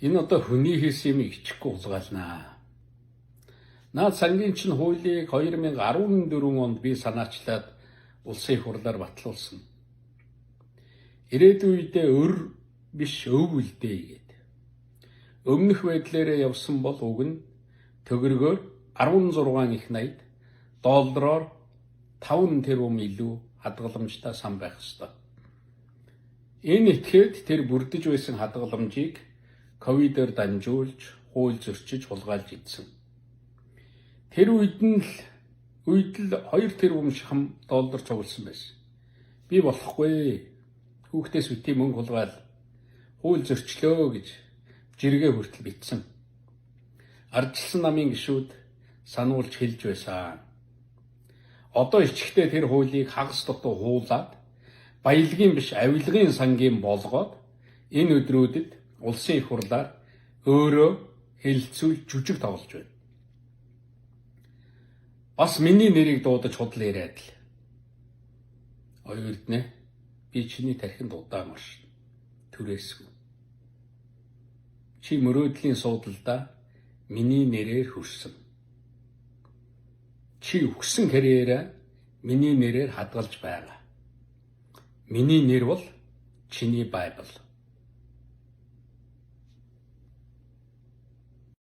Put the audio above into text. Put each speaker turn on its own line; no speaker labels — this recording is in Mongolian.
Энэ одоо хүний хийсэн юм ичихгүй улгаалнаа. Наад сангийн чинь хуулийг 2014 онд би санаачлаад улсын их хурлаар батлуулсан. Ирээдүйн үедээ өр биш өв үлдээ гээд. Өмнөх байдлаараа явсан бол уг нь төгрөгөөр 16 их 80, доллараар 5 тэрбум илүү хадгаламжтай сан байх ёстой. Энэ этгээд тэр бүрдэж байсан хадгаламжийг ковидээр дамжуулж, хууль зөрчиж хулгайлж идсэн. Тэр үед л 2 тэрбум шахам доллар цугласан байсан. Би болохгүй. Хүүхдээс үтий мөнгө хулгаал хууль зөрчлөө гэж жиргээ хүртэл бичсэн. Ардчилсан намын гишүүд сануулж хэлж байсан. Одоо ичгтээ тэр хуулийг хагас дутуу хуулаад баялагын биш авилгын сангийн болгоод энэ өдрүүдэд улсын их хурлаар өөрөө хэлэлцүүл жүжиг тоглож байна. Бас миний нэрийг дуудаж худал яриад л. Оюурд нэ би чиний тархинд удаамарш түрээсгүй. Чи мөрөөдлийн суудалдаа миний нэрээр хүрсэн. Чи өгсөн карьераа миний нэрээр хадгалж байгаа. Миний нэр бол чиний Байбал.